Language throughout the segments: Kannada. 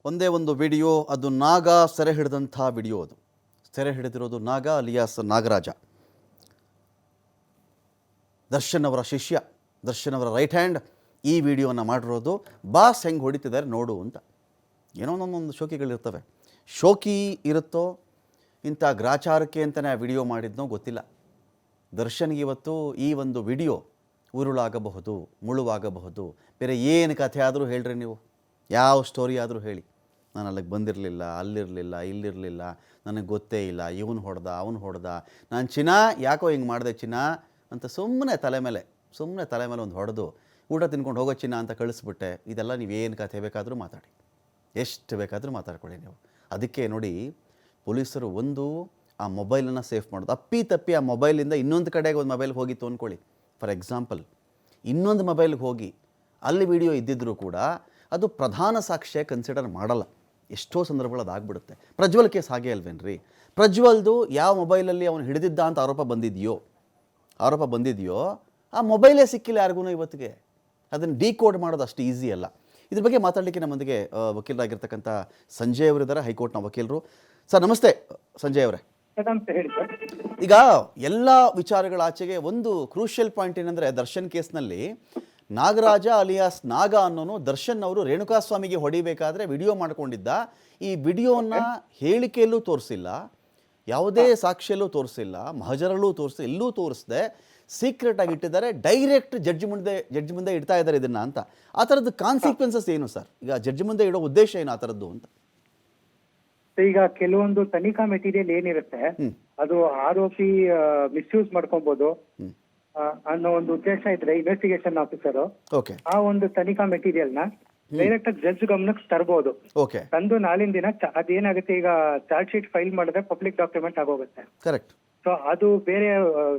ಒಂದೇ ಒಂದು ವಿಡಿಯೋ, ಅದು ನಾಗ ಸೆರೆ ಹಿಡಿದಂಥ ವಿಡಿಯೋ. ಅದು ಸೆರೆ ಹಿಡಿದಿರೋದು ನಾಗ ಅಲಿಯಾಸ್ ನಾಗರಾಜ, ದರ್ಶನ್ ಅವರ ಶಿಷ್ಯ, ದರ್ಶನ್ ಅವರ ರೈಟ್ ಹ್ಯಾಂಡ್. ಈ ವಿಡಿಯೋನ ಮಾಡಿರೋದು ಬಾಸ್ ಹೆಂಗೆ ಹೊಡಿತಿದ್ದಾರೆ ನೋಡು ಅಂತ. ಏನೋ ಒಂದೊಂದು ಶೋಕಿಗಳಿರ್ತವೆ. ಶೋಕಿ ಇರುತ್ತೋ ಇಂಥ ಗ್ರಾಚಾರಕ್ಕೆ ಅಂತಲೇ ಆ ವಿಡಿಯೋ ಮಾಡಿದ್ನೋ ಗೊತ್ತಿಲ್ಲ. ದರ್ಶನ್ಗೆ ಇವತ್ತು ಈ ಒಂದು ವಿಡಿಯೋ ಉರುಳಾಗಬಹುದು, ಮುಳುವಾಗಬಹುದು. ಬೇರೆ ಏನು ಕಥೆ ಆದರೂ ಹೇಳ್ರಿ ನೀವು, ಯಾವ ಸ್ಟೋರಿ ಆದರೂ ಹೇಳಿ. ನಾನು ಅಲ್ಲಿಗೆ ಬಂದಿರಲಿಲ್ಲ, ಅಲ್ಲಿರಲಿಲ್ಲ, ಇಲ್ಲಿರಲಿಲ್ಲ, ನನಗೆ ಗೊತ್ತೇ ಇಲ್ಲ, ಇವನು ಹೊಡೆದ ಅವನು ಹೊಡೆದ, ನಾನು ಚಿನ್ನ ಯಾಕೋ ಹಿಂಗೆ ಮಾಡಿದೆ ಚಿನ್ನ ಅಂತ ಸುಮ್ಮನೆ ತಲೆ ಮೇಲೆ ಒಂದು ಹೊಡೆದು ಊಟ ತಿನ್ಕೊಂಡು ಹೋಗೋ ಚಿನ್ನ ಅಂತ ಕಳಿಸ್ಬಿಟ್ಟೆ. ಇದೆಲ್ಲ ನೀವೇನು ಕಥೆ ಬೇಕಾದರೂ ಮಾತಾಡಿ, ಎಷ್ಟು ಬೇಕಾದರೂ ಮಾತಾಡ್ಕೊಳ್ಳಿ ನೀವು. ಅದಕ್ಕೆ ನೋಡಿ, ಪೊಲೀಸರು ಒಂದು ಆ ಮೊಬೈಲನ್ನು ಸೇಫ್ ಮಾಡೋದು. ತಪ್ಪಿ ಆ ಮೊಬೈಲಿಂದ ಇನ್ನೊಂದು ಕಡೆಗೆ ಒಂದು ಮೊಬೈಲ್ಗೆ ಹೋಗಿತ್ತು ಅಂದ್ಕೊಳ್ಳಿ. ಫಾರ್ ಎಕ್ಸಾಂಪಲ್, ಇನ್ನೊಂದು ಮೊಬೈಲ್ಗೆ ಹೋಗಿ ಅಲ್ಲಿ ವಿಡಿಯೋ ಇದ್ದಿದ್ದರೂ ಕೂಡ ಅದು ಪ್ರಧಾನ ಸಾಕ್ಷ್ಯ ಕನ್ಸಿಡರ್ ಮಾಡಲ್ಲ. ಎಷ್ಟೋ ಸಂದರ್ಭಗಳು ಅದಾಗ್ಬಿಡುತ್ತೆ. ಪ್ರಜ್ವಲ್ ಕೇಸ್ ಹಾಗೆ ಅಲ್ವೇನ್ರಿ? ಪ್ರಜ್ವಲ್ದು ಯಾವ ಮೊಬೈಲಲ್ಲಿ ಅವನು ಹಿಡಿದಿದ್ದ ಅಂತ ಆರೋಪ ಬಂದಿದೆಯೋ ಆ ಮೊಬೈಲೇ ಸಿಕ್ಕಿಲ್ಲ ಯಾರಿಗೂ ಇವತ್ತಿಗೆ. ಅದನ್ನು ಡಿಕೋಡ್ ಮಾಡೋದು ಅಷ್ಟು ಈಸಿ ಅಲ್ಲ. ಇದ್ರ ಬಗ್ಗೆ ಮಾತಾಡಲಿಕ್ಕೆ ನಮ್ಮೊಂದಿಗೆ ವಕೀಲರಾಗಿರ್ತಕ್ಕಂಥ ಸಂಜಯ್ ಅವರಿದ್ದಾರೆ, ಹೈಕೋರ್ಟ್ನ ವಕೀಲರು. ಸರ್ ನಮಸ್ತೆ ಸಂಜಯ್ ಅವರೇ. ಈಗ ಎಲ್ಲ ವಿಚಾರಗಳ ಆಚೆಗೆ ಒಂದು ಕ್ರೂಷಿಯಲ್ ಪಾಯಿಂಟ್ ಏನಂದರೆ, ದರ್ಶನ್ ಕೇಸ್ನಲ್ಲಿ ನಾಗರಾಜ ಅಲಿಯಾಸ್ ನಾಗ ಅನ್ನೋನು ದರ್ಶನ್ ಅವರು ರೇಣುಕಾಸ್ವಾಮಿಗೆ ಹೊಡಿಬೇಕಾದ್ರೆ ವಿಡಿಯೋ ಮಾಡ್ಕೊಂಡಿದ್ದ. ಈ ವಿಡಿಯೋನ ಹೇಳಿಕೆಯಲ್ಲೂ ತೋರಿಸಿಲ್ಲ, ಯಾವುದೇ ಸಾಕ್ಷಿಯಲ್ಲೂ ತೋರಿಸಿಲ್ಲ, ಮಹಜರಲ್ಲೂ ತೋರಿಸಿಲ್ಲ, ಎಲ್ಲೂ ತೋರಿಸದೆ ಸೀಕ್ರೆಟ್ ಆಗಿ ಇಟ್ಟಿದ್ದಾರೆ. ಡೈರೆಕ್ಟ್ ಜಡ್ಜ್ ಮುಂದೆ ಇಡ್ತಾ ಇದ್ದಾರೆ ಇದನ್ನು ಅಂತ. ಆ ಥರದ್ದು ಕಾನ್ಸಿಕ್ವೆನ್ಸಸ್ ಏನು ಸರ್? ಈಗ ಜಡ್ಜ್ ಮುಂದೆ ಇಡೋ ಉದ್ದೇಶ ಏನು ಆ ಥರದ್ದು ಅಂತ? ಈಗ ಕೆಲವೊಂದು ತನಿಖಾ ಮೆಟೀರಿಯಲ್ ಏನಿರುತ್ತೆ ಅದು ಆರೋಪಿ ಮಿಸ್ಯೂಸ್ ಮಾಡ್ಕೊಬಹುದು ಅನ್ನೋ ಒಂದು ಉದ್ದೇಶ ಇದ್ರೆ ಇನ್ವೆಸ್ಟಿಗೇಷನ್ ಆಫೀಸರ್ ಆ ಒಂದು ತನಿಖಾ ಮೆಟೀರಿಯಲ್ ನ ಡೈರೆಕ್ಟ್ ಜಡ್ಜ್ ಗಮನಕ್ಕೆ ತರಬಹುದು. ತಂದು ನಾಳಿನ ದಿನ ಅದೇನಾಗುತ್ತೆ, ಈಗ ಚಾರ್ಜ್ ಶೀಟ್ ಫೈಲ್ ಮಾಡಿದ್ರೆ ಪಬ್ಲಿಕ್ ಡಾಕ್ಯುಮೆಂಟ್ ಆಗೋಗುತ್ತೆ. ಕರೆಕ್ಟ್. ಸೊ ಅದು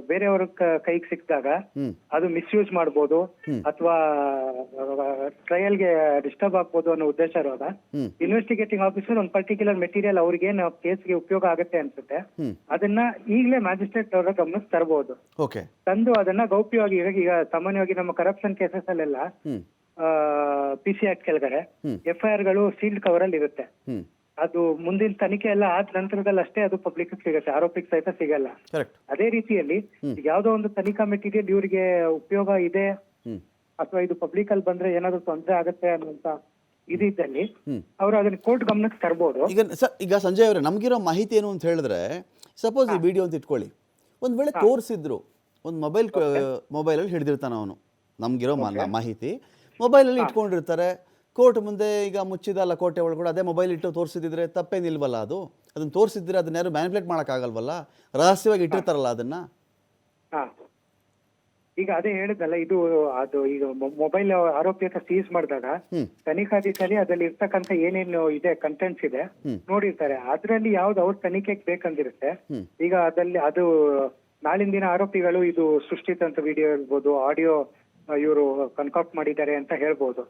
ಬೇರೆಯವ್ರ ಕೈಗೆ ಸಿಕ್ಕಿದಾಗ ಅದು ಮಿಸ್ಯೂಸ್ ಮಾಡ್ಬೋದು ಅಥವಾ ಟ್ರಯಲ್ಗೆ ಡಿಸ್ಟರ್ಬ್ ಆಗ್ಬೋದು ಅನ್ನೋ ಉದ್ದೇಶ ಇರೋದ ಇನ್ವೆಸ್ಟಿಗೇಟಿಂಗ್ ಆಫೀಸರ್ ಒಂದು ಪರ್ಟಿಕ್ಯುಲರ್ ಮೆಟೀರಿಯಲ್ ಅವ್ರಿಗೇನು ಕೇಸ್ಗೆ ಉಪಯೋಗ ಆಗುತ್ತೆ ಅನ್ಸುತ್ತೆ ಅದನ್ನ ಈಗಲೇ ಮ್ಯಾಜಿಸ್ಟ್ರೇಟ್ ಅವರ ಗಮನಕ್ಕೆ ತರಬಹುದು. ತಂದು ಅದನ್ನ ಗೌಪ್ಯವಾಗಿ, ಈಗ ಸಾಮಾನ್ಯವಾಗಿ ನಮ್ಮ ಕರಪ್ಷನ್ ಕೇಸಸ್ ಅಲ್ಲೆಲ್ಲ PC ಆಕ್ಟ್ ಕೆಳಗಡೆ FIR ಗಳು ಸೀಲ್ಡ್ ಕವರ್ ಅಲ್ಲಿ ಇರುತ್ತೆ. ಅದು ಮುಂದಿನ ತನಿಖೆ ಎಲ್ಲ ಆದ ನಂತರದಲ್ಲಿ ಅಷ್ಟೇ ಅದು ಪಬ್ಲಿಕ್ ಸಿಗುತ್ತೆ, ಆರೋಪಿಗೆ ಸಹಿತ ಸಿಗಲ್ಲ. ಅದೇ ರೀತಿಯಲ್ಲಿ ಯಾವ್ದೋ ಒಂದು ತನಿಖಾ ಮೆಟೀರಿಯಲ್ ಇವರಿಗೆ ಉಪಯೋಗ ಇದೆ ಅಥವಾ ಇದು ಪಬ್ಲಿಕ್ ಅಲ್ಲಿ ಬಂದ್ರೆ ಏನಾದ್ರು ತೊಂದರೆ ಆಗುತ್ತೆ ಅನ್ನುವಂತ ಇದ್ದಲ್ಲಿ ಅವರು ಅದನ್ನ ಕೋರ್ಟ್ ಗಮನಕ್ಕೆ ತರಬಹುದು. ಈಗ ಸಂಜಯ್ ಅವರೇ, ನಮ್ಗಿರೋ ಮಾಹಿತಿ ಏನು ಅಂತ ಹೇಳಿದ್ರೆ, ಸಪೋಸ್ ಈ ವಿಡಿಯೋ ಅಂತ ಇಟ್ಕೊಳ್ಳಿ, ಒಂದ್ ವೇಳೆ ತೋರಿಸಿದ್ರು, ಒಂದು ಮೊಬೈಲಲ್ಲಿ ಹಿಡಿದಿರ್ತಾನೆ ಅವನು, ನಮ್ಗಿರೋ ಮಾಹಿತಿ ಮೊಬೈಲಲ್ಲಿ ಇಟ್ಕೊಂಡಿರ್ತಾರೆ. ಕೋರ್ಟ್ ಮುಂದೆ ಈಗ ಮುಚ್ಚಿದ ಲಕೋಟೆ ಒಳಗಡೆ ಅದೇ ಮೊಬೈಲ್ ಇಟ್ಟು ತೋರಿಸಿದ್ರೆ ತಪ್ಪೇನಿಲ್ವಲ್ಲ? ಅದನ್ನು ತೋರಿಸಿದ್ರೆ ಅದನ್ನ ಯಾರು ಮ್ಯಾನಿಪುಲೇಟ್ ಮಾಡೋಕ್ಕಾಗಲ್ವಲ್ಲ? ರಹಸ್ಯವಾಗಿ ಇಟ್ಟಿರ್ತಾರಲ್ಲ ಅದನ್ನ. ಈಗ ಅದೇ ಹೇಳಿದ್ನಲ್ಲ, ಅದು ಈಗ ಮೊಬೈಲ್ ಆರೋಪಿ ಹತ್ರ ಸೀಸ್ ಮಾಡಿದಾಗ ತನಿಖಾಧಿಕಾರಿ ಅದ್ರಲ್ಲಿ ಇರ್ತಕ್ಕಂಥ ಏನೇನು ಇದೆ ಕಂಟೆಂಟ್ಸ್ ಇದೆ ನೋಡಿರ್ತಾರೆ. ಅದ್ರಲ್ಲಿ ಯಾವ್ದು ಅವ್ರ ತನಿಖೆಗೆ ಬೇಕಂದಿರುತ್ತೆ. ಈಗ ಅದು ನಾಳಿನ ದಿನ ಆರೋಪಿಗಳು ಇದು ಸೃಷ್ಟಿತಂತ ವಿಡಿಯೋ ಇರ್ಬೋದು, ಆಡಿಯೋ ಇವರು ಕನ್ಕಾಕ್ಟ್ ಮಾಡಿದ್ದಾರೆ ಅಂತ ಹೇಳ್ಬೋದು.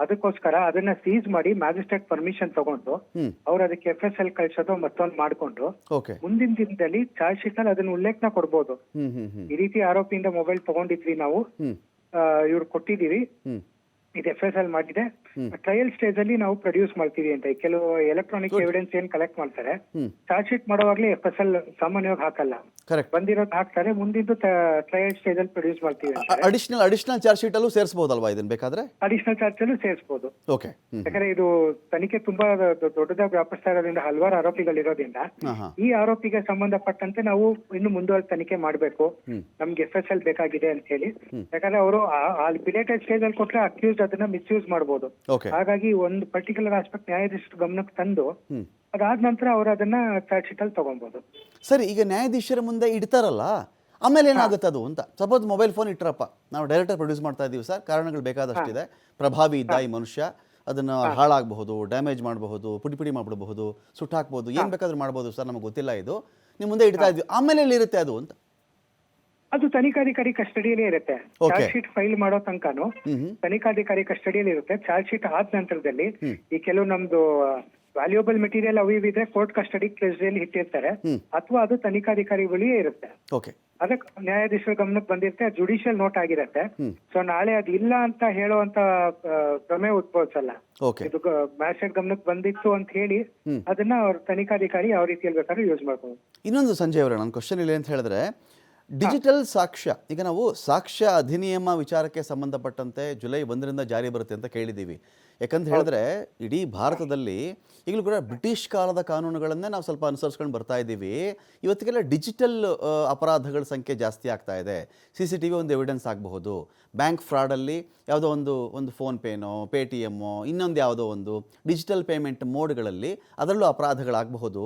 ಅದಕ್ಕೋಸ್ಕರ ಅದನ್ನ ಸೀಸ್ ಮಾಡಿ ಮ್ಯಾಜಿಸ್ಟ್ರೇಟ್ ಪರ್ಮಿಷನ್ ತಗೊಂಡು ಅವ್ರು ಅದಕ್ಕೆ FSL ಕಳ್ಸೋದು ಮತ್ತೊಂದು ಮಾಡ್ಕೊಂಡು ಮುಂದಿನ ದಿನದಲ್ಲಿ ಚಾರ್ಜ್ ಶೀಟ್ ಅಲ್ಲಿ ಅದನ್ನ ಉಲ್ಲೇಖನ ಕೊಡ್ಬೋದು. ಈ ರೀತಿ ಆರೋಪಿಯಿಂದ ಮೊಬೈಲ್ ತಗೊಂಡಿದ್ವಿ ನಾವು, ಇವ್ರು ಕೊಟ್ಟಿದೀವಿ, ಇದು FSL ಮಾಡಿದೆ, ಟ್ರಯಲ್ ಸ್ಟೇಜ್ ಅಲ್ಲಿ ನಾವು ಪ್ರೊಡ್ಯೂಸ್ ಮಾಡ್ತೀವಿ ಅಂತ. ಕೆಲವು ಎಲೆಕ್ಟ್ರಾನಿಕ್ ಎವಿಡೆನ್ಸ್ ಏನ್ ಕಲೆಕ್ಟ್ ಮಾಡ್ತಾರೆ, ಚಾರ್ಜ್ ಶೀಟ್ ಮಾಡುವಾಗ್ಲೇ FSL ಸಾಮಾನ್ಯವಾಗಿ ಹಾಕಲ್ಲ, ಬಂದಿರೋದು ಹಾಕ್ತಾರೆ, ಮುಂದಿದ್ದು ಟ್ರಯಲ್ ಸ್ಟೇಜ್ ಅಲ್ಲಿ ಪ್ರೊಡ್ಯೂಸ್ ಮಾಡ್ತೀವಿ. ಅಡಿಷನಲ್ ಚಾರ್ಜ್ ಶೀಟ್ ಅಲ್ಲೂ ಸೇರಿಸಬಹುದಲ್ವಾ ಇದನ್ನ? ಬೇಕಾದ್ರೆ ಅಡಿಷನಲ್ ಚಾರ್ಜ್ ಅಲ್ಲೂ ಸೇರಿಸಬಹುದು. ಯಾಕಂದ್ರೆ ಇದು ತನಿಖೆ ತುಂಬಾ ದೊಡ್ಡದಾಗಿ ವ್ಯಾಪಿಸ್ತಾ ಇರೋದ್ರಿಂದ, ಹಲವಾರು ಆರೋಪಿಗಳಿರೋದ್ರಿಂದ ಈ ಆರೋಪಿಗೆ ಸಂಬಂಧಪಟ್ಟಂತೆ ನಾವು ಇನ್ನು ಮುಂದುವರೆದ ತನಿಖೆ ಮಾಡ್ಬೇಕು, ನಮ್ಗೆ FSL ಬೇಕಾಗಿದೆ ಅಂತ ಹೇಳಿ. ಯಾಕಂದ್ರೆ ಅವರು ಬಿಲೇಟೆಡ್ ಸ್ಟೇಜ್ ಅಲ್ಲಿ ಕೊಟ್ರೆ ಅಕ್ಯೂಸ್ ಅದನ್ನ ಮಿಸ್ಯೂಸ್ ಮಾಡಬಹುದು. ಹಾಗಾಗಿ ಒಂದು ಪರ್ಟಿಕ್ಯುಲರ್ ಆಸ್ಪೆಕ್ಟ್ ನ್ಯಾಯಾಧೀಶರ ಗಮನಕ್ಕೆ ತಂದು ಅದಾದ ನಂತರ ಅವರು ಅದನ್ನ ಚಾರ್ಜ್ ಶೀಟ್ ಅಲ್ಲಿ ತಗೊಬಹುದು. ಸರಿ, ಈಗ ನ್ಯಾಯಾಧೀಶರ ಮುಂದೆ ಇಡ್ತಾರಲ್ಲ, ಆಮೇಲೆ ಏನಾಗುತ್ತೆ ಅದು ಅಂತ? ಸಪೋಸ್ ಮೊಬೈಲ್ ಫೋನ್ ಇಟ್ಟರಪ್ಪ, ನಾವು ಡೈರೆಕ್ಟ್ ಪ್ರೊಡ್ಯೂಸ್ ಮಾಡ್ತಾ ಇದೀವಿ ಸರ್, ಕಾರಣಗಳು ಬೇಕಾದಷ್ಟಿದೆ, ಪ್ರಭಾವಿ ಇದ್ದ ಈ ಮನುಷ್ಯ, ಅದನ್ನು ಹಾಳಾಗಬಹುದು, ಡ್ಯಾಮೇಜ್ ಮಾಡಬಹುದು, ಪುಡಿ ಮಾಡಿಬಿಡಬಹುದು, ಸುಟ್ಟಾಕ್ಬಹುದು, ಏನ್ ಬೇಕಾದ್ರೂ ಮಾಡಬಹುದು ಸರ್, ನಮಗೆ ಗೊತ್ತಿಲ್ಲ, ಇದು ನಿಮ್ಮ ಮುಂದೆ ಇಡ್ತಾ ಇದ್ವಿ, ಆಮೇಲೆ ಎಲ್ಲಿರುತ್ತೆ ಅದು ಅಂತ? ಅದು ತನಿಖಾಧಿಕಾರಿ ಕಸ್ಟಡಿಯಲ್ಲಿ ಇರುತ್ತೆ. ಚಾರ್ಜ್ ಶೀಟ್ ಫೈಲ್ ಮಾಡೋ ತನಕನು ತನಿಖಾಧಿಕಾರಿ ಕಸ್ಟಡಿಯಲ್ಲಿ ಇರುತ್ತೆ. ಚಾರ್ಜ್ ಶೀಟ್ ಆದ ನಂತರದಲ್ಲಿ ಈ ಕೆಲವು ನಮ್ದು ವ್ಯಾಲ್ಯೂಬಲ್ ಮೆಟೀರಿಯಲ್ ಅವು ಇವು ಇದ್ರೆ ಕೋರ್ಟ್ ಕಸ್ಟಡಿ ಟ್ರೆಜರಿಯಲ್ಲಿ ಇಟ್ಟಿರ್ತಾರೆ, ಅಥವಾ ಅದು ತನಿಖಾಧಿಕಾರಿಗಳಿಗೆ ಇರುತ್ತೆ. ಓಕೆ. ಅದಕ್ಕೆ ನ್ಯಾಯಾಧೀಶರ ಗಮನಕ್ಕೆ ಬಂದಿರುತ್ತೆ, ಜುಡಿಷಿಯಲ್ ನೋಟ್ ಆಗಿರುತ್ತೆ. ಸೊ ನಾಳೆ ಅದು ಇಲ್ಲ ಅಂತ ಹೇಳುವಂತ ಪ್ರಮೇಯ ಉದ್ಭವಿಸಲ್ಲ. ಓಕೆ. ಇದು ಮ್ಯಾಜಿಸ್ಟ್ರೇಟ್ ಗಮನಕ್ಕೆ ಬಂದಿತ್ತು ಅಂತ ಹೇಳಿ ಅದನ್ನ ಅವ್ರ ತನಿಖಾಧಿಕಾರಿ ಯಾವ ರೀತಿಯಲ್ಲಿ ಬೇಕಾದ್ರೂ ಯೂಸ್ ಮಾಡ್ಬೋದು. ಇನ್ನೊಂದು ಸಂಜಯ್ ಅವರೇ, ನನ್ನ ಕ್ವಶನ್ ಇಲ್ಲ ಅಂತ ಹೇಳಿದ್ರೆ, ಡಿಜಿಟಲ್ ಸಾಕ್ಷ್ಯ, ಈಗ ನಾವು ಸಾಕ್ಷ್ಯ ಅಧಿನಿಯಮ ವಿಚಾರಕ್ಕೆ ಸಂಬಂಧಪಟ್ಟಂತೆ ಜುಲೈ 1ರಿಂದ ಜಾರಿ ಬರುತ್ತೆ ಅಂತ ಕೇಳಿದ್ದೀವಿ. ಯಾಕಂತ ಹೇಳಿದ್ರೆ ಇಡೀ ಭಾರತದಲ್ಲಿ ಈಗಲೂ ಕೂಡ ಬ್ರಿಟಿಷ್ ಕಾಲದ ಕಾನೂನುಗಳನ್ನೇ ನಾವು ಸ್ವಲ್ಪ ಅನುಸರಿಸ್ಕೊಂಡು ಬರ್ತಾ ಇದ್ದೀವಿ. ಇವತ್ತಿಗೆಲ್ಲ ಡಿಜಿಟಲ್ ಅಪರಾಧಗಳ ಸಂಖ್ಯೆ ಜಾಸ್ತಿ ಆಗ್ತಾ ಇದೆ. CCTV ಒಂದು ಎವಿಡೆನ್ಸ್ ಆಗಬಹುದು. ಬ್ಯಾಂಕ್ ಫ್ರಾಡಲ್ಲಿ ಯಾವುದೋ ಒಂದು ಫೋನ್ಪೇನೋ, ಪೇಟಿಎಮ್ಮೋ, ಇನ್ನೊಂದು ಯಾವುದೋ ಒಂದು ಡಿಜಿಟಲ್ ಪೇಮೆಂಟ್ ಮೋಡ್ಗಳಲ್ಲಿ ಅದರಲ್ಲೂ ಅಪರಾಧಗಳಾಗಬಹುದು.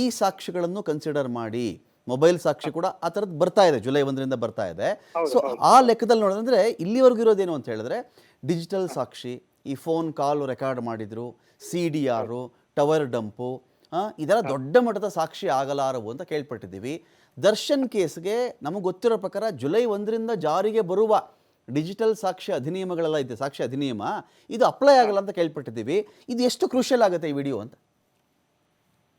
ಈ ಸಾಕ್ಷ್ಯಗಳನ್ನು ಕನ್ಸಿಡರ್ ಮಾಡಿ ಮೊಬೈಲ್ ಸಾಕ್ಷಿ ಕೂಡ ಆ ಥರದ್ದು ಬರ್ತಾ ಇದೆ, ಜುಲೈ 1ರಿಂದ ಬರ್ತಾ ಇದೆ. ಸೊ ಆ ಲೆಕ್ಕದಲ್ಲಿ ನೋಡಿದ್ರೆ ಇಲ್ಲಿವರೆಗೂ ಇರೋದೇನು ಅಂತ ಹೇಳಿದ್ರೆ ಡಿಜಿಟಲ್ ಸಾಕ್ಷಿ, ಈ ಫೋನ್ ಕಾಲ್ ರೆಕಾರ್ಡ್ ಮಾಡಿದ್ರು, CDR, ಟವರ್ ಡಂಪು, ಇದೆಲ್ಲ ದೊಡ್ಡ ಮಟ್ಟದ ಸಾಕ್ಷಿ ಆಗಲಾರವು ಅಂತ ಕೇಳ್ಪಟ್ಟಿದ್ದೀವಿ. ದರ್ಶನ್ ಕೇಸ್ಗೆ ನಮಗೆ ಗೊತ್ತಿರೋ ಪ್ರಕಾರ ಜುಲೈ 1ರಿಂದ ಜಾರಿಗೆ ಬರುವ ಡಿಜಿಟಲ್ ಸಾಕ್ಷ್ಯ ಅಧಿನಿಯಮಗಳೆಲ್ಲ ಇದೆ, ಸಾಕ್ಷ್ಯ ಅಧಿನಿಯಮ, ಇದು ಅಪ್ಲೈ ಆಗಲ್ಲ ಅಂತ ಕೇಳ್ಪಟ್ಟಿದ್ದೀವಿ. ಇದು ಎಷ್ಟು ಕ್ರೂಷಿಯಲ್ ಆಗುತ್ತೆ ಈ ವಿಡಿಯೋ ಅಂತ?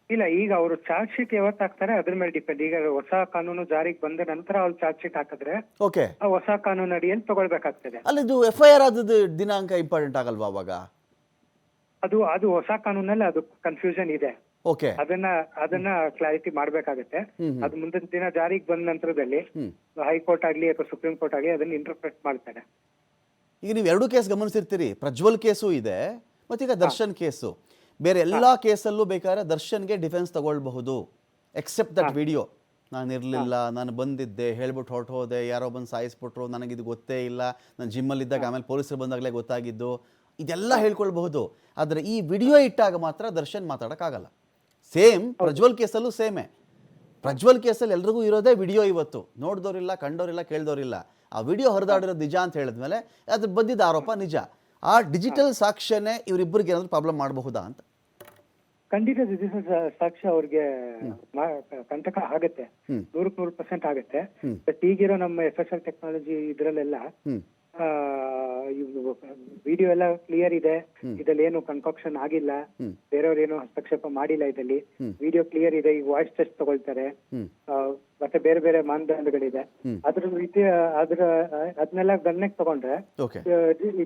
ಇಲ್ಲ, ಈಗ ಅವರು ಚಾರ್ಜ್ ಶೀಟ್ ಯಾವತ್ತು ಹಾಕ್ತಾರೆ ಅದ್ರ ಮೇಲೆ ಡಿಪೆಂಡ್. ಈಗ ಹೊಸ ಕಾನೂನು ಜಾರಿಗೆ ಬಂದ ನಂತರ ಅವ್ರು ಚಾರ್ಜ್ ಶೀಟ್ ಹಾಕಿದ್ರೆ ಓಕೆ, ಆ ಹೊಸ ಕಾನೂನು ಅಡಿಯಲ್ಲಿ ತಗೊಳ್ಬೇಕಾಗ್ತದೆ. ಅಲ್ಲ, ಇದು FIR ಆದದ್ದು ದಿನಾಂಕ ಇಂಪಾರ್ಟೆಂಟ್ ಆಗಲ್ವಾ ಅವಾಗ? ಅದು ಹೊಸ ಕಾನೂನಲ್ಲಿ ಅದು ಕನ್ಫ್ಯೂಷನ್ ಇದೆ. ಓಕೆ, ಅದನ್ನ ಕ್ಲಾರಿಟಿ ಮಾಡ್ಬೇಕಾಗತ್ತೆ. ಅದು ಮುಂದಿನ ದಿನ ಜಾರಿಗೆ ಬಂದ ನಂತರದಲ್ಲಿ ಹೈಕೋರ್ಟ್ ಆಗ್ಲಿ ಅಥವಾ ಸುಪ್ರೀಂ ಕೋರ್ಟ್ ಆಗ್ಲಿ ಅದನ್ನ ಇಂಟರ್ಪ್ರೆಟ್ ಮಾಡ್ತಾರೆ. ಈಗ ನೀವು ಎರಡು ಕೇಸ್ ಗಮನಿಸಿರ್ತೀರಿ, ಪ್ರಜ್ವಲ್ ಕೇಸು ಇದೆ ಮತ್ತೀಗ ದರ್ಶನ್ ಕೇಸು. ಬೇರೆ ಎಲ್ಲ ಕೇಸಲ್ಲೂ ಬೇಕಾದ್ರೆ ದರ್ಶನ್ಗೆ ಡಿಫೆನ್ಸ್ ತಗೊಳ್ಬಹುದು, ಎಕ್ಸೆಪ್ಟ್ ದಟ್ ವಿಡಿಯೋ. ನಾನು ಇರಲಿಲ್ಲ, ನಾನು ಬಂದಿದ್ದೆ, ಹೇಳ್ಬಿಟ್ಟು ಹೊರಟೋದೆ, ಯಾರೋ ಬಂದು ಸಾಯಿಸ್ಬಿಟ್ರು, ನನಗಿದು ಗೊತ್ತೇ ಇಲ್ಲ, ನಾನು ಜಿಮ್ಮಲ್ಲಿದ್ದಾಗ ಆಮೇಲೆ ಪೊಲೀಸರು ಬಂದಾಗಲೇ ಗೊತ್ತಾಗಿದ್ದು, ಇದೆಲ್ಲ ಹೇಳ್ಕೊಳ್ಬಹುದು. ಆದರೆ ಈ ವಿಡಿಯೋ ಇಟ್ಟಾಗ ಮಾತ್ರ ದರ್ಶನ್ ಮಾತಾಡೋಕ್ಕಾಗಲ್ಲ. ಸೇಮ್ ಪ್ರಜ್ವಲ್ ಕೇಸಲ್ಲೂ ಸೇಮೇ. ಪ್ರಜ್ವಲ್ ಕೇಸಲ್ಲಿ ಎಲ್ರಿಗೂ ಇರೋದೇ ವಿಡಿಯೋ. ಇವತ್ತು ನೋಡಿದವರಿಲ್ಲ, ಕಂಡವರಿಲ್ಲ, ಕೇಳಿದವರಿಲ್ಲ. ಆ ವಿಡಿಯೋ ಹರಿದಾಡಿರೋದು ನಿಜ ಅಂತ ಹೇಳಿದ್ಮೇಲೆ ಅದ್ರ ಬಂದಿದ್ದ ಆರೋಪ ನಿಜ. ಆ ಡಿಜಿಟಲ್ ಸಾಕ್ಷ್ಯನೇ ಇವರಿಬ್ಬರಿಗೆ ಏನಾದರೂ ಪ್ರಾಬ್ಲಮ್ ಮಾಡಬಹುದಾ ಅಂತ? ಖಂಡಿತ ಡಿಜಿಟಲ್ ಸಾಕ್ಷ್ಯ ಅವ್ರಿಗೆ ಕಂಟಕ ಆಗತ್ತೆ, 100% ಆಗತ್ತೆ. ಬಟ್ ಈಗಿರೋ ನಮ್ಮ FSR ಟೆಕ್ನಾಲಜಿ ಇದ್ರಲ್ಲೆಲ್ಲ ವಿಡಿಯೋ ಎಲ್ಲ ಕ್ಲಿಯರ್ ಇದೆ, ಇದ್ರಲ್ಲಿ ಏನು ಕನ್ಕಾಕ್ಷನ್ ಆಗಿಲ್ಲ, ಬೇರೆಯವ್ರು ಏನು ಹಸ್ತಕ್ಷೇಪ ಮಾಡಿಲ್ಲ, ಇದ್ರಲ್ಲಿ ವಿಡಿಯೋ ಕ್ಲಿಯರ್ ಇದೆ. ಈಗ ವಾಯ್ಸ್ ಟೆಸ್ಟ್ ತಗೊಳ್ತಾರೆ, ಮತ್ತೆ ಬೇರೆ ಬೇರೆ ಮಾನದಂಡಗಳಿದೆ. ಅದನ್ನೆಲ್ಲ ಗಮನಕ್ಕೆ ತಗೊಂಡ್ರೆ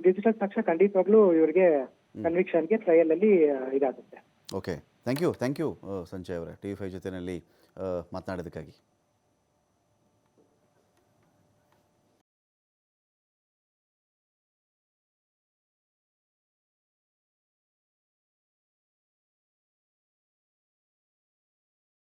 ಡಿಜಿಟಲ್ ಸಾಕ್ಷ್ಯ ಖಂಡಿತವಾಗ್ಲೂ ಇವ್ರಿಗೆ ಕನ್ವಿಕ್ಷನ್ಗೆ ಟ್ರಯಲ್ ಅಲ್ಲಿ ಇದಾಗುತ್ತೆ. ಓಕೆ, ಥ್ಯಾಂಕ್ ಯು ಸಂಜಯ್ ಅವರೇ, TV5 ಜೊತೆಯಲ್ಲಿ ಮಾತನಾಡೋದಕ್ಕಾಗಿ.